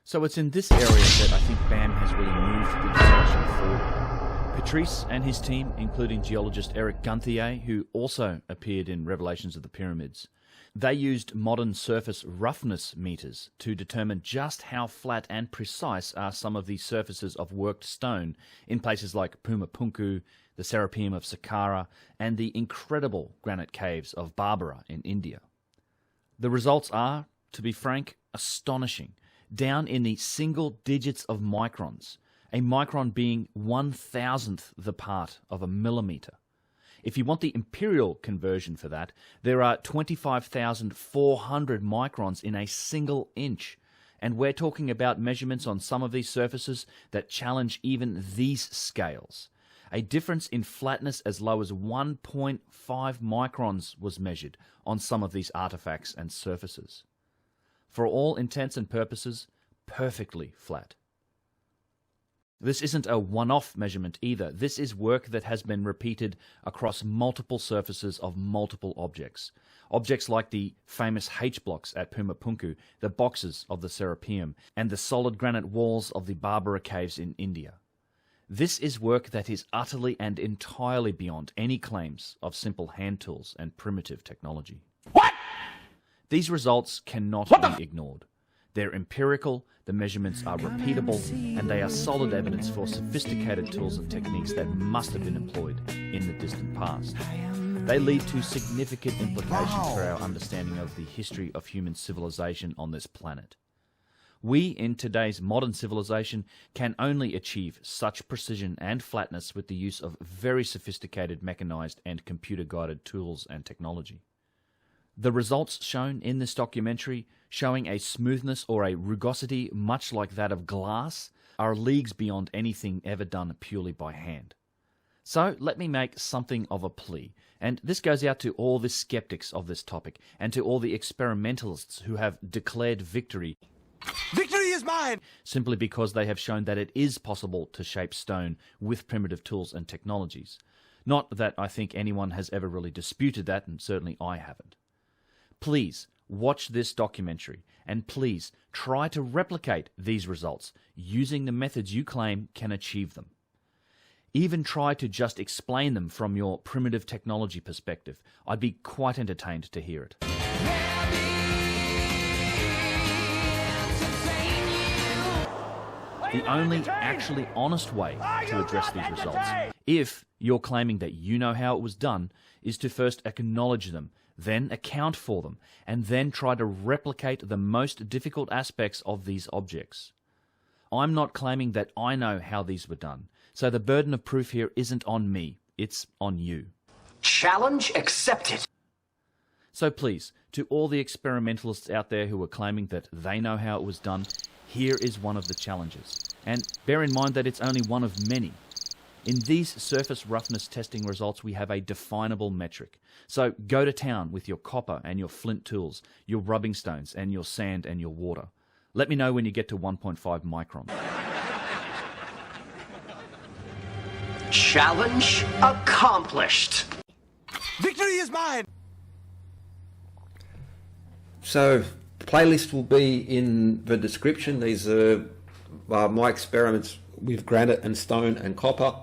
So it's in this area that I think BAM has really moved the discussion forward. Patrice and his team, including geologist Eric Gunthier, who also appeared in Revelations of the Pyramids, they used modern surface roughness meters to determine just how flat and precise are some of the surfaces of worked stone in places like Pumapunku, the Serapeum of Saqqara, and the incredible granite caves of Barbara in India. The results are, to be frank, astonishing, down in the single digits of microns, a micron being 1,000th the part of a millimetre. If you want the imperial conversion for that, there are 25,400 microns in a single inch, and we're talking about measurements on some of these surfaces that challenge even these scales. A difference in flatness as low as 1.5 microns was measured on some of these artifacts and surfaces. For all intents and purposes, perfectly flat. This isn't a one-off measurement either. This is work that has been repeated across multiple surfaces of multiple objects. Objects like the famous H-blocks at Pumapunku, the boxes of the Serapeum, and the solid granite walls of the Barbara caves in India. This is work that is utterly and entirely beyond any claims of simple hand tools and primitive technology. What? These results cannot be ignored. They're empirical, the measurements are repeatable, and they are solid evidence for sophisticated tools and techniques that must have been employed in the distant past. They lead to significant implications for our understanding of the history of human civilization on this planet. We, in today's modern civilization, can only achieve such precision and flatness with the use of very sophisticated mechanized and computer-guided tools and technology. The results shown in this documentary, showing a smoothness or a rugosity much like that of glass, are leagues beyond anything ever done purely by hand. So let me make something of a plea, and this goes out to all the skeptics of this topic, and to all the experimentalists who have declared victory. Victory is mine! Simply because they have shown that it is possible to shape stone with primitive tools and technologies. Not that I think anyone has ever really disputed that, and certainly I haven't. Please watch this documentary, and please try to replicate these results using the methods you claim can achieve them. Even try to just explain them from your primitive technology perspective. I'd be quite entertained to hear it. The only actually honest way to address these results, if you're claiming that you know how it was done, is to first acknowledge them, then account for them, and then try to replicate the most difficult aspects of these objects. I'm not claiming that I know how these were done, so the burden of proof here isn't on me, it's on you. Challenge accepted. So please, to all the experimentalists out there who are claiming that they know how it was done, here is one of the challenges. And bear in mind that it's only one of many. In these surface roughness testing results, we have a definable metric. So go to town with your copper and your flint tools, your rubbing stones and your sand and your water. Let me know when you get to 1.5 micron. Challenge accomplished. Victory is mine! So, the playlist will be in the description. These are my experiments with granite and stone and copper.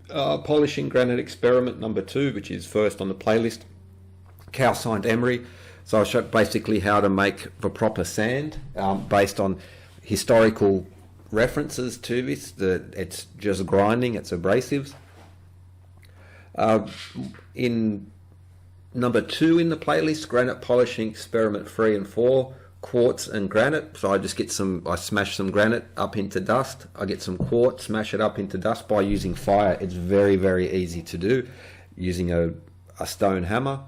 Polishing granite experiment number 2, which is first on the playlist. Calcined emery. So I'll show basically how to make the proper sand based on historical references to this. It's just grinding, it's abrasives. In number 2 in the playlist, granite polishing experiment 3 and 4, quartz and granite. So I smash some granite up into dust. I get some quartz, smash it up into dust by using fire. It's very, very easy to do using a stone hammer.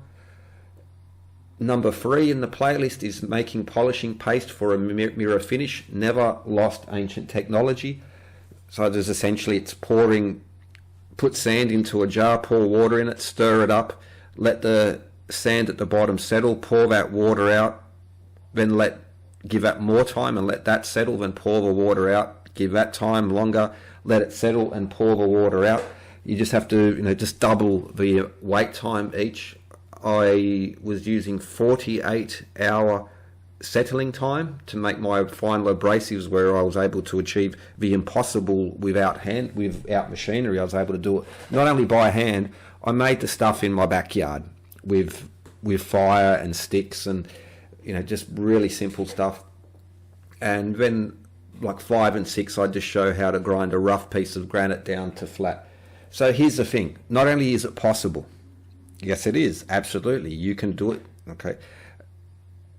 Number 3 in the playlist is making polishing paste for a mirror finish. Never lost ancient technology. So there's essentially, it's put sand into a jar, pour water in it, stir it up, let the sand at the bottom settle, pour that water out, then give that more time and let that settle, then pour the water out, give that time longer, let it settle and pour the water out. You just have to, just double the wait time each. I was using 48-hour settling time to make my final abrasives, where I was able to achieve the impossible without machinery. I was able to do it not only by hand. I made the stuff in my backyard with fire and sticks and just really simple stuff. And then like 5 and 6, I just show how to grind a rough piece of granite down to flat. So here's the thing: not only is it possible, yes, it is, absolutely, you can do it. Okay.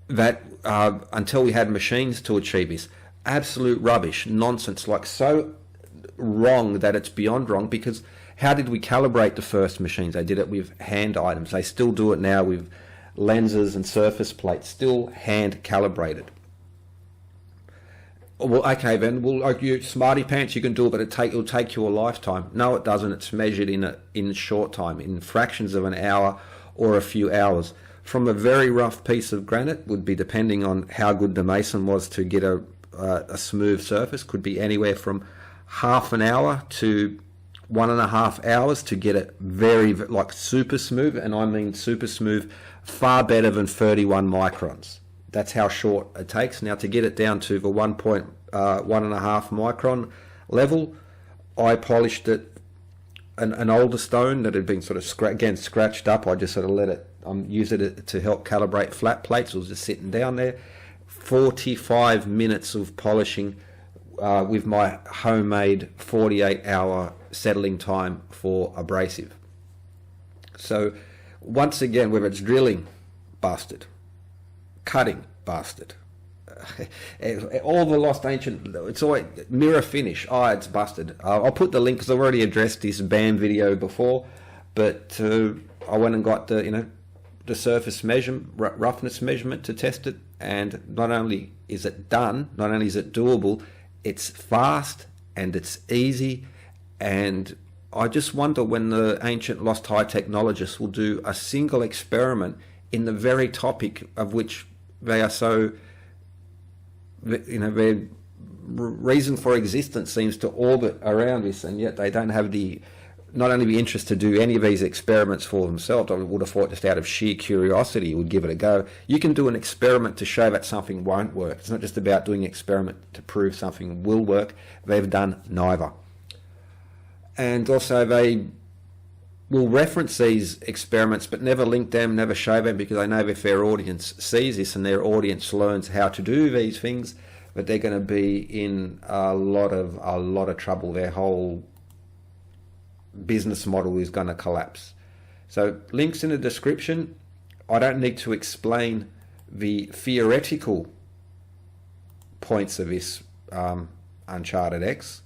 That until we had machines to achieve this, absolute rubbish, nonsense, like so wrong that it's beyond wrong. Because how did we calibrate the first machines? They did it with hand items. They still do it now with lenses and surface plates, still hand calibrated. Well, okay then, like you smarty pants, you can do it, but it'll take you a lifetime. No, it doesn't. It's measured in short time, in fractions of an hour or a few hours. From a very rough piece of granite, would be depending on how good the mason was to get a smooth surface, could be anywhere from half an hour to 1.5 hours to get it very, like, super smooth. And I mean super smooth, far better than 31 microns. That's how short it takes. Now, to get it down to the 1.5 micron level, I polished it, an older stone that had been sort of scratched up. I just sort of let it, use it to help calibrate flat plates. It was just sitting down there. 45 minutes of polishing with my homemade 48-hour settling time for abrasive. So once again, whether it's drilling, busted. Cutting, busted. All the lost ancient, it's always mirror finish. It's busted. I'll put the link because I've already addressed this BAM video before, but I went and got the surface roughness measurement to test it, and not only is it done, not only is it doable, it's fast and it's easy. And I just wonder when the ancient lost high technologists will do a single experiment in the very topic of which they are so, their reason for existence seems to orbit around this, and yet they don't have not only the interest to do any of these experiments for themselves. I would have thought just out of sheer curiosity would give it a go. You can do an experiment to show that something won't work. It's not just about doing an experiment to prove something will work. They've done neither. And also they will reference these experiments but never link them, never show them, because they know if their audience sees this and their audience learns how to do these things, that they're going to be in a lot of trouble. Their whole business model is going to collapse. So links in the description. I don't need to explain the theoretical points of this Uncharted X.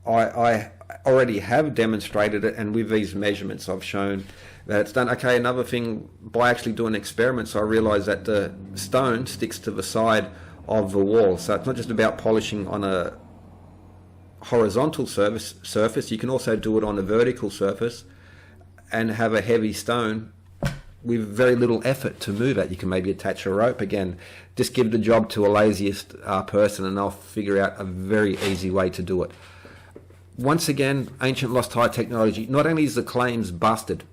I already have demonstrated it, and with these measurements I've shown that it's done. Okay, another thing, by actually doing experiments, I realised that the stone sticks to the side of the wall. So it's not just about polishing on a horizontal surface. You can also do it on a vertical surface and have a heavy stone with very little effort to move it. You can maybe attach a rope. Again, just give the job to a laziest person and they'll figure out a very easy way to do it. Once again, ancient lost high technology, not only is the claims busted,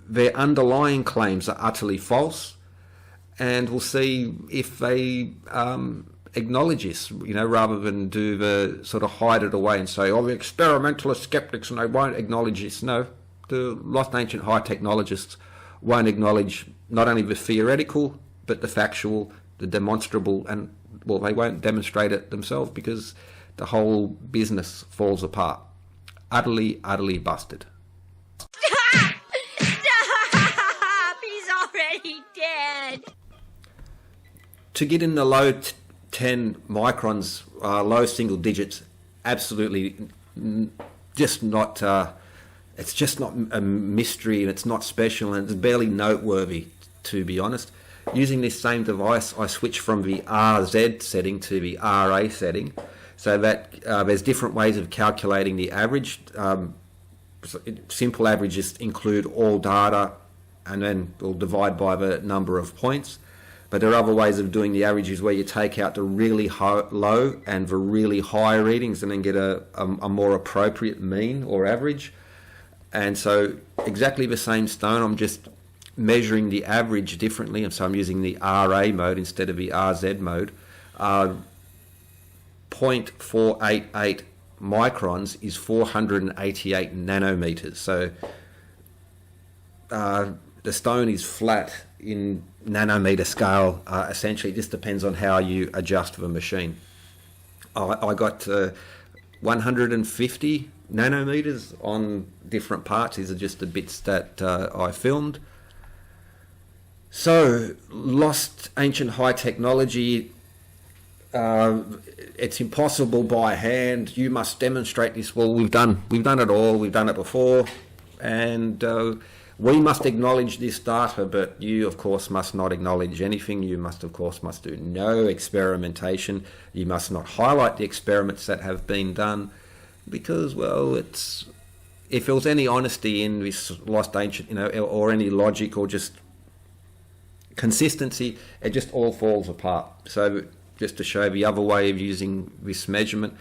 their underlying claims are utterly false, and we'll see if they acknowledge this, rather than do the sort of hide it away and say, the experimentalist skeptics and they won't acknowledge this. No, the lost ancient high technologists won't acknowledge not only the theoretical, but the factual, the demonstrable, and, they won't demonstrate it themselves because the whole business falls apart. Utterly, utterly busted. Stop! He's already dead. To get in the low 10 microns, low single digits, absolutely just not, it's just not a mystery, and it's not special, and it's barely noteworthy, to be honest. Using this same device, I switched from the RZ setting to the RA setting, so that there's different ways of calculating the average. Simple averages include all data, and then we'll divide by the number of points. But there are other ways of doing the averages where you take out the really low and the really high readings and then get a more appropriate mean or average. And so exactly the same stone, I'm just measuring the average differently, and so I'm using the RA mode instead of the RZ mode. 0.488 microns is 488 nanometers. So the stone is flat in nanometer scale. Essentially, it just depends on how you adjust the machine. I got 150 nanometers on different parts. These are just the bits that I filmed. So, lost ancient high technology. It's impossible by hand. You must demonstrate this. Well, we've done it all. We've done it before, and we must acknowledge this data. But you, of course, must not acknowledge anything. You must do no experimentation. You must not highlight the experiments that have been done, because, well, if there was any honesty in this lost ancient, or any logic or just consistency, it just all falls apart. So, just to show the other way of using this measurement.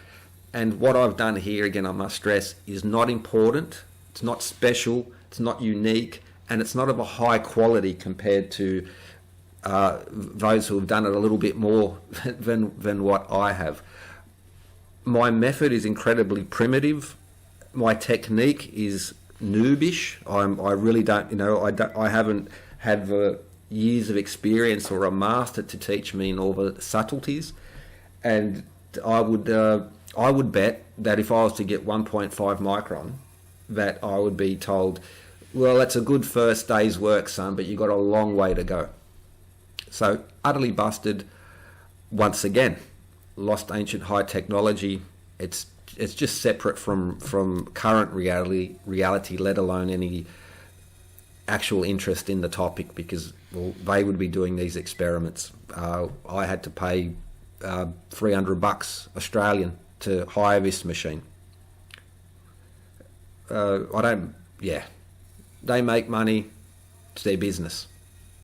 And what I've done here, again, I must stress, is not important, it's not special, it's not unique, and it's not of a high quality compared to those who have done it a little bit more than what I have. My method is incredibly primitive. My technique is noobish. I really don't, I haven't had the years of experience or a master to teach me in all the subtleties, and I would bet that if I was to get 1.5 micron, that I would be told, well, that's a good first day's work, son, but you've got a long way to go. So, utterly busted. Once again, lost ancient high technology. It's just separate from current reality, let alone any actual interest in the topic, because, well, they would be doing these experiments. I had to pay $300 Australian to hire this machine. They make money, it's their business.